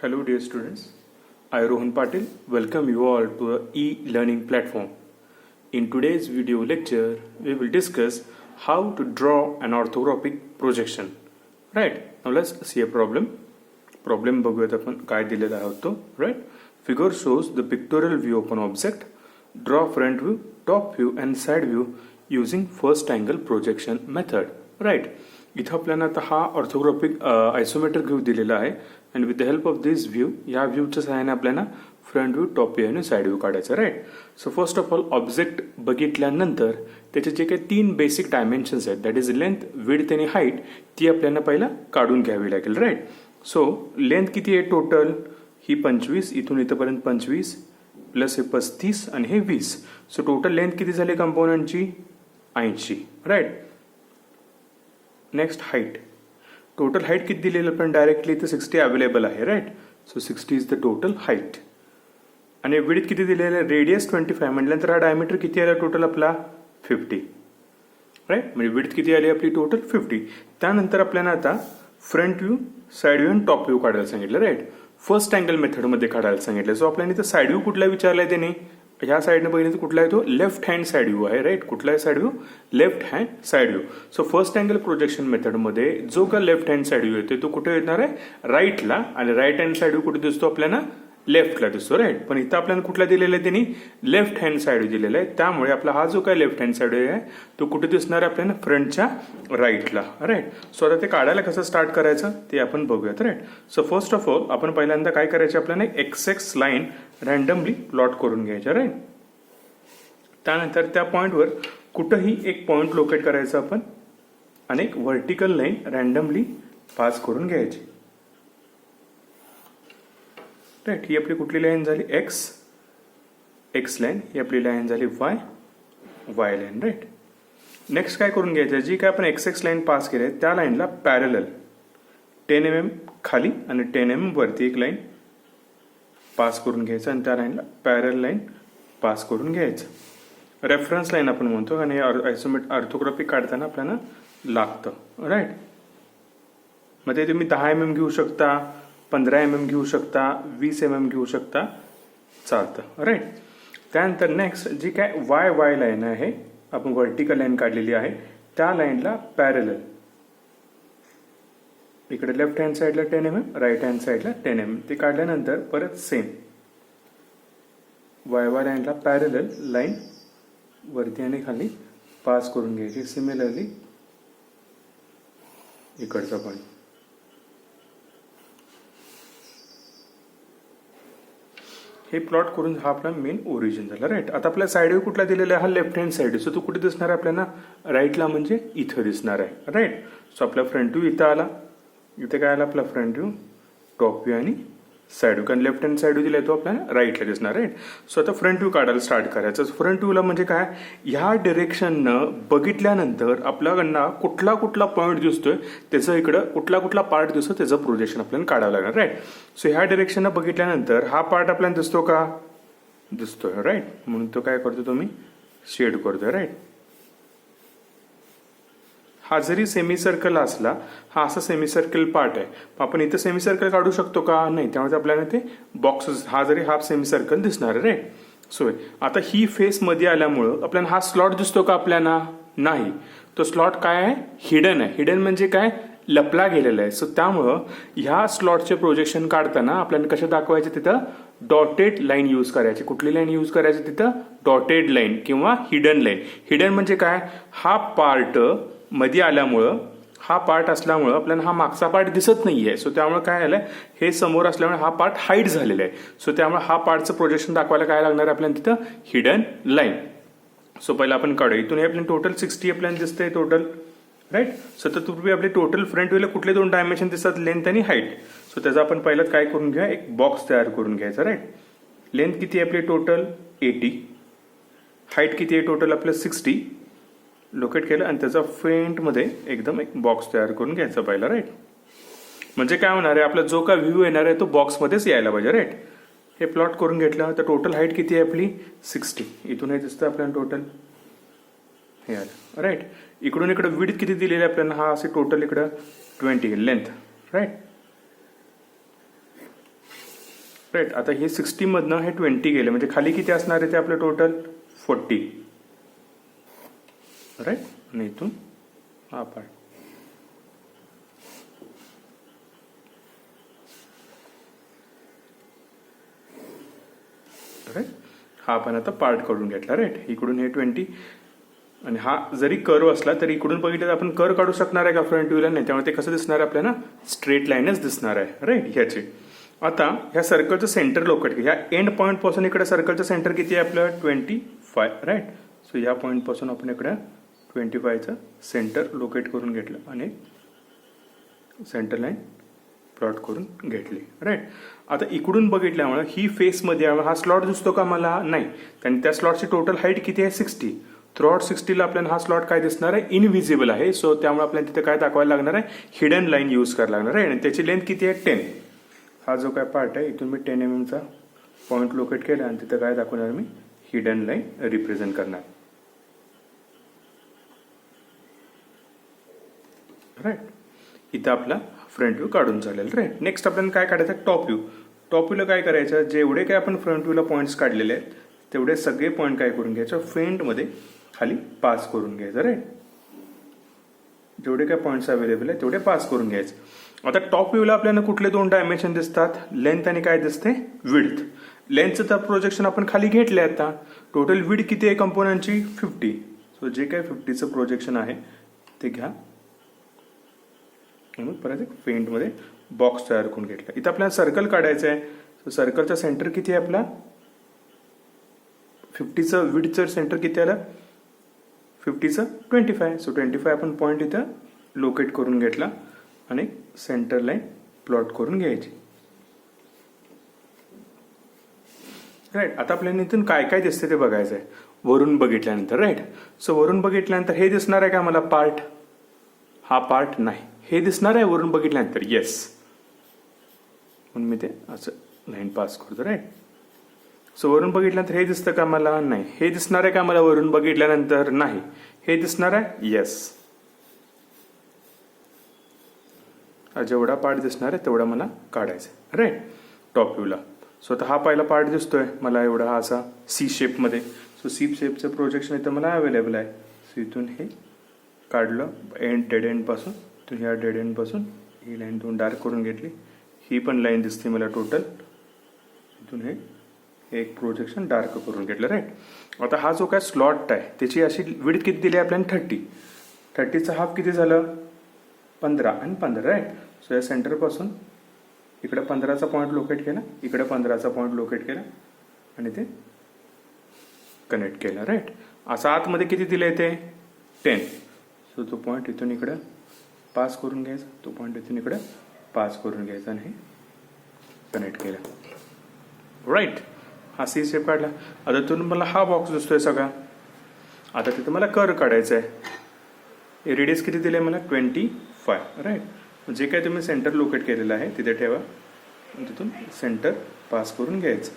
Hello dear students, I Rohan Patil welcome you all to a e-learning platform. In today's video lecture, we will discuss how to draw an orthographic projection. Right, now let's see a problem. Problem बघूयात आपण काय दिलेला आहे तो. Right, figure shows the pictorial view of an object. Draw front view, top view and side view using first angle projection method. Right, इथं आपल्याला आता हा ऑर्थोग्राफिक आयसोमेट्रिक व्ह्यू दिलेला आहे आणि with the help of this view या व्ह्यूच्या सहाय्याने आपल्याला फ्रंट व्ह्यू टॉप व्ह्यू आणि साइड व्ह्यू काढायचा. Right, so first of all object बघितल्यानंतर त्याचे जे काही 3 बेसिक डायमेन्शन्स आहेत, दॅट इज लेंथ, विड्थ आणि हाईट, ती आपल्याला पहिला काढून घ्यावी लागेल. राईट, सो लेंथ किती आहे टोटल, ही 25, इथून इथपर्यंत 25 प्लस हे 35 आणि हे 20. सो टोटल लेंथ किती झाली कंपोनंटची 80. Right, next height, total height किती दिलेलं पण डायरेक्टली इथं 60 अवेलेबल आहे. Right, so 60 is the total height. आणि विड्थ किती दिलेलं आहे, रेडियस 25 म्हटल्यानंतर हा डायमीटर किती आला टोटल आपला 50. राईट, म्हणजे विड्थ किती आली आपली टोटल 50. त्यानंतर आपल्याला आता फ्रंट व्ह्यू, साइड व्ह्यू आणि टॉप व्ह्यू काढायला सांगितलं. राईट, फर्स्ट अँगल मेथडमध्ये काढायला सांगितलं. सो आपल्याला इथं साइड व्ह्यू कुठला विचारलाय त्याने, ह्या साईडने बघितलं तर कुठला आहे तो लेफ्ट हँड साइड व्ह्यू आहे. राईट, कुठला आहे side view, left hand side view. So first angle projection मेथडमध्ये जो का लेफ्ट हँड साइड व्ह्यू येतो तो कुठे येणार आहे, राईटला, आणि राईट हँड साइड व्ह्यू कुठे दिसतो आपल्याला, लेफ्टला दिसतो. राईट, पण इथं आपल्याला कुठला दिलेला आहे त्यांनी, लेफ्ट हँड साइड व्ह्यू दिलेला आहे. त्यामुळे आपला हा जो काय लेफ्ट हँड साइड व्ह्यू आहे तो कुठे दिसणार आहे आपल्याला, फ्रंटच्या राईटला. राईट, सो आता ते काढायला कसं स्टार्ट करायचं ते आपण बघूयात. Right, so first of all आपण पहिल्यांदा काय करायचं, आपल्याला एक्स लाईन रँडमली प्लॉट करून घ्यायच्या. राईट, त्यानंतर त्या पॉइंटवर कुठंही एक पॉइंट लोकेट करायचं आपण आणि एक व्हर्टिकल लाईन रँडमली पास करून घ्यायची. राईट, ही आपली कुठली लाईन झाली, एक्स लाईन, ही आपली लाईन झाली वाय लाईन. राईट, नेक्स्ट काय करून घ्यायचं, जी काय आपण एक्स लाईन पास केली आहे त्या लाईनला पॅरलल 10 mm खाली आणि 10 mm वरती एक लाईन पास करून घ्यायचं आणि त्या लाईनला पॅरल लाईन पास करून घ्यायचं. रेफरन्स लाईन आपण म्हणतो आणि ऑर्थोग्राफी काढताना आपल्याला लागतं. राईट, मग ते तुम्ही 10 mm घेऊ शकता, 15 mm घेऊ शकता, 20 mm घेऊ शकता, चालतं. राईट, त्यानंतर नेक्स्ट जी काय वाय लाईन आहे, आपण व्हर्टिकल लाईन काढलेली आहे, त्या लाईनला पॅरलल इकडे लेफ्ट हँड साईडला 10 mm, राईट हँड साईडला 10 mm, ते काढल्यानंतर परत सेम वाय लाईनला पॅरलल लाईन वरती आणि खाली पास करून घ्यायची. सिमिलरली इकडचा पण हे प्लॉट करून हा आपला मेन ओरिजिन झाला. राईट, आता आपल्या साइड व्ह्यू कुठला दिलेला आहे, हा लेफ्ट हँड साइड. सो तो कुठे दिसणार आहे आपल्याला, राईटला, म्हणजे इथं दिसणार आहे. राईट, सो आपला फ्रंट व्ह्यू इथं आला, इथे काय आला आपला फ्रंट व्ह्यू, टॉप व्ह्यू आणि साइड व्ह्यू, कारण लेफ्ट हँड साइड व्ह्यू दिला तो आपल्याला राईटला दिसणार. राईट, सो आता फ्रंट व्ह्यू काढायला स्टार्ट करायचं. फ्रंट व्ह्यूला म्हणजे काय, ह्या डिरेक्शननं बघितल्यानंतर आपल्याकडनं कुठला कुठला पॉईंट दिसतोय त्याचं, इकडं कुठला कुठला पार्ट दिसतो त्याचं प्रोजेक्शन आपल्याला काढावं लागणार. राईट, सो ह्या डिरेक्शननं बघितल्यानंतर हा पार्ट आपल्याला दिसतो का, दिसतोय. राईट, म्हणून तो काय करतो तुम्ही शेड करतोय. राईट, हा जरी सेमी सर्कल असला, हा असा सेमी सर्कल पार्ट आहे, आपण इथं सेमी सर्कल काढू शकतो का, नाही, त्यामुळे आपल्याला ते बॉक्सेस, हा जरी हाफ सेमी सर्कल दिसणार आहे. राईट, सो आता ही फेस मध्ये आल्यामुळं आपल्याला हा स्लॉट दिसतो का आपल्याला, नाही, तो स्लॉट काय आहे, हिडन आहे. हिडन म्हणजे काय, लपला गेलेला आहे. सो त्यामुळं ह्या स्लॉटचे प्रोजेक्शन काढताना आपल्याला कशा दाखवायचे, तिथं डॉटेड लाईन यूज करायची. कुठली लाईन यूज करायची तिथं, डॉटेड लाईन किंवा हिडन लाईन. हिडन म्हणजे काय, हा पार्ट मध्ये आल्यामुळं, हा पार्ट असल्यामुळं आपल्याला हा मागचा पार्ट दिसत नाहीये. सो त्यामुळे काय आलंय, हे समोर असल्यामुळे हा पार्ट हाईड झालेला आहे. सो त्यामुळे हा पार्टचं प्रोजेक्शन दाखवायला काय लागणार आपल्याला तिथं, हिडन लाईन. सो पहिला आपण काढू, इथून हे आपल्याला टोटल 60 आपल्याला दिसतंय टोटल. राईट, सो तर तुम्ही आपले टोटल फ्रंट व्ह्यूला कुठले 2 डायमेन्शन दिसतात, लेंथ आणि हाईट. सो त्याचा आपण पहिलं काय करून घ्या, एक बॉक्स तयार करून घ्यायचा. राईट, लेंथ किती आहे आपली टोटल 80, हाईट किती आहे टोटल आपलं 60 लोकेट केलं आणि त्याचा फ्रंटमध्ये एकदम एक बॉक्स तयार करून घ्यायचा पहिला. राईट, म्हणजे काय होणार आहे, आपला जो काय व्ह्यू येणार आहे तो बॉक्समध्येच यायला पाहिजे. राईट, हे प्लॉट करून घेतलं तर टोटल हाईट किती आहे आपली 60, इथून हे दिसतं आपल्याला टोटल हे आलं. राईट, इकडून इकडे विड्थ किती दिलेली आहे आपल्याला, हा असे टोटल इकडं 20 लेंथ. Right, right. आता हे 60 मधनं हे 20 गेले म्हणजे खाली किती असणार आहे ते आपलं टोटल 40. राईट. आणि इथून हा पार्ट. राईट. हा आपण आता पार्ट करून घेतला. राईट. इकडून हे 20 आणि हा जरी कर्व असला तरी इकडून बघितलं तर आपण कर्व काढू शकणार आहे का फ्रंट व्ह्यूला? नाही. त्यामुळे ते कसं दिसणार आहे आपल्याला? स्ट्रेट लाईनच दिसणार आहे. राईट. ह्याची आता ह्या सर्कलचं सेंटर लोकेट, ह्या एंड पॉईंट पासून इकडे सर्कलचं सेंटर किती आहे आपलं? 25. राईट. सो ह्या पॉईंट पासून आपण इकडे 25चं सेंटर लोकेट करून घेतलं आणि सेंटर लाईन प्लॉट करून घेतली. राईट. आता इकडून बघितल्यामुळे ही फेसमध्ये हा स्लॉट दिसतो का मला? नाही. कारण त्या स्लॉटची टोटल हाईट किती आहे? 60. थ्रूआउट 60ला आपल्याला हा स्लॉट काय दिसणार आहे? इनव्हिजिबल आहे. सो त्यामुळे आपल्याला तिथे काय दाखवायला लागणार आहे? हिडन लाईन यूज करायला लागणार आहे. आणि त्याची लेंथ किती आहे? 10. हा जो काय पार्ट आहे इथून मी 10 mm चा पॉईंट लोकेट केला आणि तिथे काय दाखवणार मी? हिडन लाईन रिप्रेझेंट करणार. राईट. इथं आपला फ्रंट व्ह्यू काढून चालेल. राईट. नेक्स्ट आपल्याला काय काढायचं? Top view. टॉप व्ह्यूला काय करायचं? जेवढे काय आपण फ्रंट व्ह्यूला पॉईंट्स काढलेले आहेत तेवढे सगळे पॉईंट काय करून घ्यायचं? फेंटमध्ये खाली पास करून घ्यायचं. राईट. जेवढे काय पॉईंट्स अवेलेबल आहेत तेवढे पास करून घ्यायचे. आता टॉप व्ह्यूला आपल्याला कुठले 2 डायमेन्शन दिसतात? लेंथ आणि काय दिसते? विड्थ. लेंथचं तर प्रोजेक्शन आपण खाली घेतले. आता टोटल विड्थ किती आहे कंपोनंटची? 50. सो जे काय 50चं प्रोजेक्शन आहे ते घ्या. मग परत एक पेंटमध्ये बॉक्स तयार करून घेतला. इथं आपल्याला सर्कल काढायचं आहे. सो सर्कलचा सेंटर किती आहे आपला? 50चं विड्थचं सेंटर किती आलं? 50चं 25. सो 25 आपण पॉईंट इथं लोकेट करून घेतला आणि सेंटर लाईन प्लॉट करून घ्यायची. राईट. आता आपल्याला इथून काय काय दिसते ते बघायचं आहे वरून बघितल्यानंतर. राईट. सो वरून बघितल्यानंतर हे दिसणार आहे का मला पार्ट? हा पार्ट नाही. हे दिसणार आहे वरून बघितल्यानंतर? येस. म्हणून मी ते असं लाईन पास करतो. राईट. सो वरून बघितल्यानंतर हे दिसतं का मला? नाही. हे दिसणार आहे का मला वरून बघितल्यानंतर? नाही. हे दिसणार आहे? येस. जेवढा पार्ट दिसणार आहे तेवढा मला काढायचा आहे. राईट. टॉप व्ह्यूला. सो आता हा पहिला पार्ट दिसतोय मला एवढा हा असा सी शेपमध्ये. सो सी शेपचं प्रोजेक्शन इथं मला अवेलेबल आहे. सो इथून हे काढलं एंड डेड एंड पासून. इथून ह्या डेड एंड पासून ही लाईन दोन डार्क करून घेतली. ही पण लाईन दिसते मला टोटल. इथून हे एक प्रोजेक्शन डार्क करून घेतलं. राईट. आता हा जो काय स्लॉट आहे त्याची अशी विड्थ किती दिली आपल्याला? 30. 30चा हाफ किती झालं? 15 आणि 15. राईट. सो या सेंटरपासून इकडे 15चा पॉईंट लोकेट केला, इकडे 15चा पॉईंट लोकेट केला आणि ते कनेक्ट केला. राईट. असं आतमध्ये किती दिले ते? 10. सो तो पॉईंट इथून इकडं पास करून घ्यायचा, तो पॉईंट इथून इकडं पास करून घ्यायचा आणि हे कनेक्ट केला. राईट. हा सी शेप काढला. आता तिथून मला हा बॉक्स दिसतोय सगळा. आता तिथं मला कर्व काढायचा आहे. रेडियस किती दिले मला? 25. राईट. जे काय तुम्ही सेंटर लोकेट केलेलं आहे तिथे ठेवा आणि तिथून सेंटर पास करून घ्यायचं.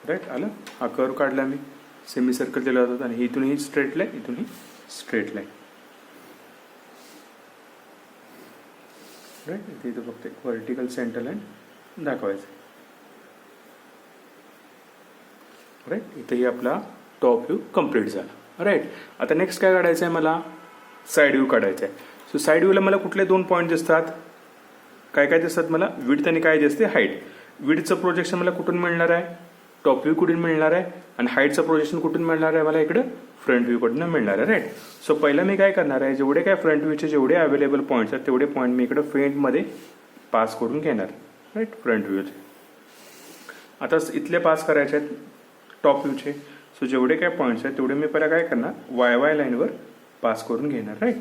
राईट. आलं. हा कर्व काढला मी. सेमी सर्कल दिला होता आणि इथून ही स्ट्रेट लाईन, इथून ही स्ट्रेट लाईन. राईट. इथे फक्त एक व्हर्टिकल सेंटर लाईन दाखवायचं. राईट. इथेही आपला टॉप व्ह्यू कम्प्लीट झाला. राईट. आता नेक्स्ट काय काढायचं आहे मला? साईड व्ह्यू काढायचा आहे. सो साईड व्ह्यूला मला कुठले 2 पॉईंट दिसतात? काय काय दिसतात मला? विड्थ आणि काय दिसते? हाईट. विड्थचं प्रोजेक्शन मला कुठून मिळणार आहे? टॉप व्ह्यू कुठून मिळणार आहे? आणि हाईटचं प्रोजेक्शन कुठून मिळणार आहे मला? इकडं फ्रंट व्ह्यू कडून मिळणार आहे. राईट. सो पहिला मी काय करणार आहे? जेवढे काय फ्रंट व्ह्यूचे जेवढे अवेलेबल पॉईंट्स आहेत तेवढे पॉईंट मी इकडं फेंटमध्ये पास करून घेणार. राईट. फ्रंट व्ह्यूचे. आता इथले पास करायचे आहेत टॉप व्ह्यूचे. सो जेवढे काय पॉईंट्स आहेत तेवढे मी पहिला काय करणार? वाय लाईनवर पास करून घेणार. राईट.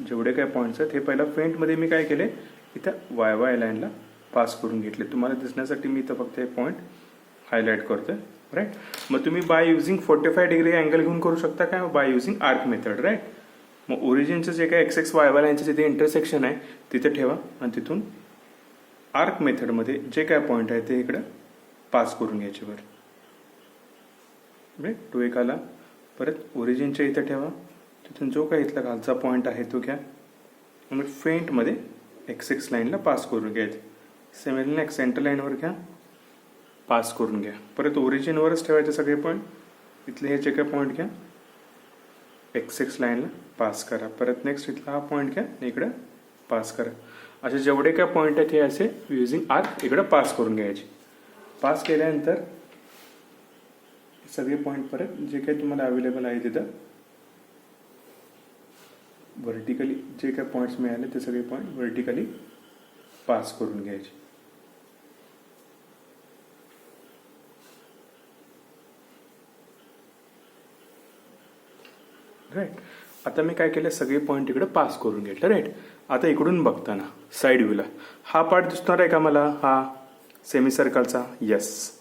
जेवढे काय पॉईंट्स आहेत हे पहिला फेंटमध्ये मी काय केले? इथं वाय लाईनला पास करून घेतले. तुम्हाला दिसण्यासाठी मी इथं फक्त हे पॉईंट हायलाईट करतोय. राईट. मग तुम्ही बाय युझिंग 45 डिग्री अँगल घेऊन करू शकता काय? By using arc method. Right. मग ओरिजिनचं जे काय एक्स वाय लाईनचं जिथे इंटरसेक्शन आहे तिथे ठेवा आणि तिथून आर्क मेथडमध्ये जे काय पॉईंट आहे ते इकडं पास करून घ्यायचे वर. राईट, तो एक आला. परत ओरिजिनच्या इथं ठेवा, तिथून जो काही इथला खालचा पॉईंट आहे तो घ्या आणि फेंटमध्ये एक्स लाईनला पास करून घ्यायचं. सिमिलरली सेंटर लाईनवर घ्या, पास करून घ्या. परत ओरिजिनवरच ठेवायचे सगळे पॉईंट. इथले हे जे काही पॉईंट घ्या, एक्स लाईनला पास करा. परत नेक्स्ट इथला हा पॉईंट घ्या, इकडं पास करा. असे जेवढे काय पॉईंट आहेत हे असे युजिंग आर्क इकडं पास करून घ्यायचे. पास केल्यानंतर सगळे पॉईंट परत जे काही तुम्हाला अवेलेबल आहे तिथं व्हर्टिकली जे काही पॉईंट्स मिळाले ते सगळे पॉईंट व्हर्टिकली पास करून घ्यायचे. राईट, आता मी काय केलं, सगळे पॉईंट इकडे पास करून घेतलं. राईट, आता इकडून बघताना साईड व्ह्यूला हा पार्ट दिसणार आहे का मला, हा सेमी सर्कलचा? येस.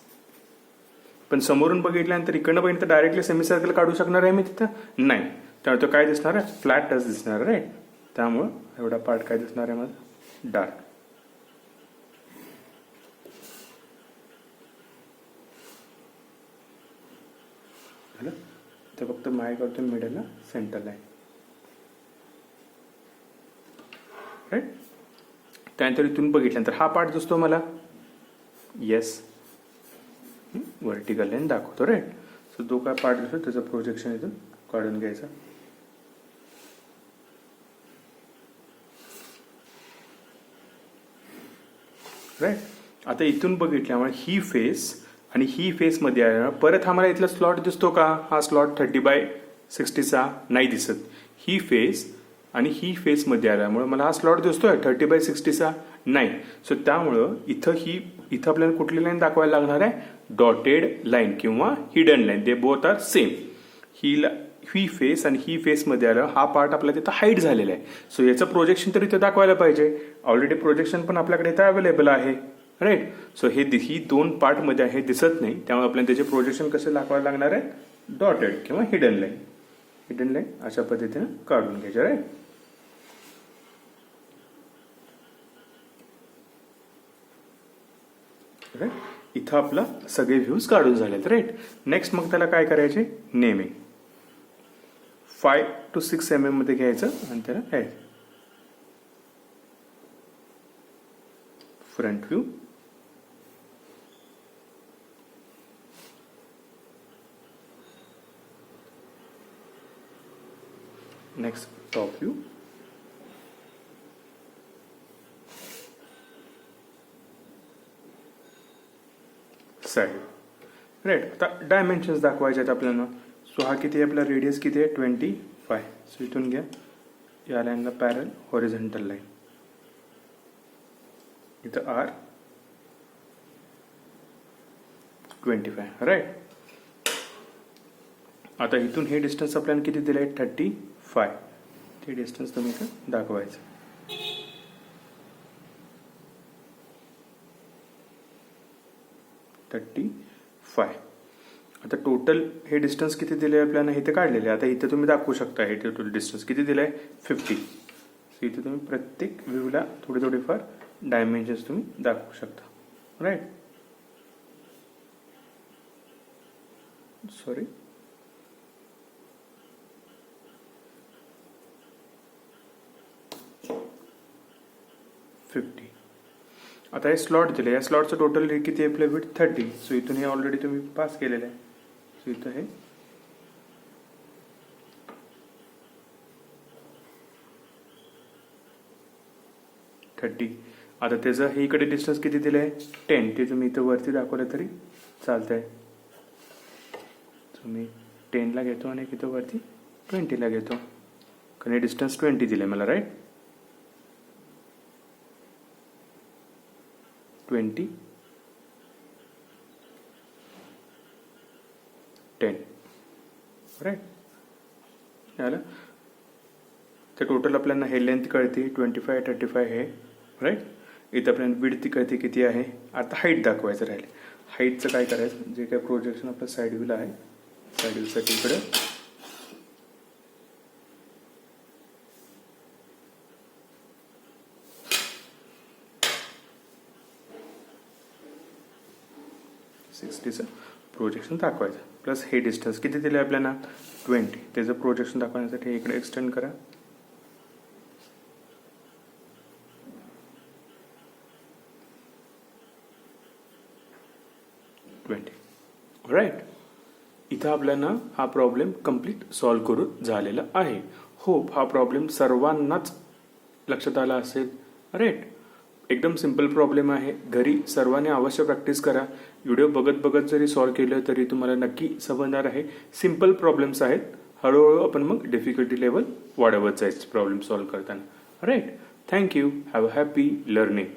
पण समोरून बघितल्यानंतर इकडनं बघितलं तर डायरेक्टली सेमी सर्कल काढू शकणार आहे मी तिथं? नाही. त्यामुळे तो काय दिसणार आहे, फ्लॅट टच दिसणार. राईट, त्यामुळं एवढा पार्ट काय दिसणार आहे माझा, डार्क. झालं, तर फक्त माय करतो मिडलला सेंटर लाईन. राईट, त्यानंतर इथून बघितल्यानंतर हा पार्ट दिसतो मला. येस, व्हर्टिकल लाईन दाखवतो. राईट, सो जो काय पार्ट दिसतो त्याचं प्रोजेक्शन इथून काढून घ्यायचं. राईट, आता इथून बघितल्यामुळे ही फेस आणि ही फेसमध्ये आहे. परत आम्हाला इथला स्लॉट दिसतो का? हा स्लॉट 30/60चा नाही दिसत. ही फेस आणि ही फेसमध्ये आल्यामुळे मला हा स्लॉट दिसतोय 30/60चा नाही. सो त्यामुळं इथं आपल्याला कुठली लाईन दाखवायला लागणार आहे, डॉटेड लाईन किंवा hidden line. They both are same. ही फेस आणि ही फेसमध्ये आलं, हा पार्ट आपला तिथं हाईड झालेला आहे. सो याचं प्रोजेक्शन तर इथं दाखवायला पाहिजे. ऑलरेडी प्रोजेक्शन पण आपल्याकडे इथं अवेलेबल आहे. राईट, सो ही दोन पार्टमध्ये आहे, दिसत नाही. त्यामुळे आपल्याला त्याचे प्रोजेक्शन कसे दाखवायला लागणार आहे, डॉटेड किंवा हिडन लाईन. हिडन लाईन अशा पद्धतीने काढून घ्यायचे. राईट, राईट, इथं आपला सगळे व्ह्यूज काढून झालेत. राईट, नेक्स्ट मग त्याला काय करायचे, नेमिंग 5 to 6 mm मध्ये घ्यायचं आणि त्याला काय front view, next top view, side. Right, आता डायमेन्शन्स दाखवायचे आहेत आपल्याला. सो हा किती आहे आपला, रेडियस किती आहे 25. सो इथून घ्या, या लाईनला पॅरल हॉरिझॉन्टल लाईन, इथं आर 25. राईट, आता इथून हे डिस्टन्स आपल्याला किती दिलं आहे 35. ते डिस्टन्स तुम्ही इथं दाखवायचं. आता टोटल हे डिस्टन्स किती दिले आपल्याला इथे काढलेले. आता इथे तुम्ही दाखवू शकता हे टोटल डिस्टन्स किती दिलं आहे 50. सो इथे तुम्ही प्रत्येक व्ह्यूला थोडेफार डायमेन्शन्स तुम्ही दाखवू शकता. राईट, सॉरी, आता हे स्लॉट दिले, या स्लॉटचं टोटल किती आहे आपलं, विड्थ 30. सो इथून हे ऑलरेडी तुम्ही पास केलेलं आहे. सो इथं हे 30. आता त्याचं हे इकडे डिस्टन्स किती दिलं आहे 10. ते तुम्ही इथं वरती दाखवलं तरी चालतंय. मी 10ला घेतो आणि इथं वरती 20ला घेतो, कारण हे डिस्टन्स 20 दिले मला. राईट, 20, 10. राईट, झालं. तर टोटल आपल्याला हे लेंथ कळते 25, 35 हे. राईट, इथं आपल्याला विड्थ कळते किती आहे. आता हाईट दाखवायचं राहिले. हाईटचं काय करायचं, जे काय प्रोजेक्शन आपलं साईड व्ह्यूला आहे, साईड व्ह्यूसाठी इकडं प्रोजेक्शन दाखवायचं. प्लस हे डिस्टन्स किती दिलं आपल्याला 20, त्याचं प्रोजेक्शन दाखवण्यासाठी इकडे एक्सटेंड करा. राईट. इथं आपल्याला हा प्रॉब्लेम कम्प्लीट सॉल्व्ह करून झालेला आहे. होप हा प्रॉब्लेम सर्वांनाच लक्षात आला असेल. राईट. एकदम सिंपल प्रॉब्लेम आहे. घरी सर्वांनी अवश्य प्रॅक्टिस करा. व्हिडिओ बघत बघत जरी सॉल्व्ह केलं तरी तुम्हाला नक्की समजणार आहे. सिंपल प्रॉब्लेम्स आहेत. हळूहळू आपण मग डिफिकल्टी लेवल वाढवत जायचं प्रॉब्लेम सॉल्व्ह करताना. Right. Thank you. Have a happy learning.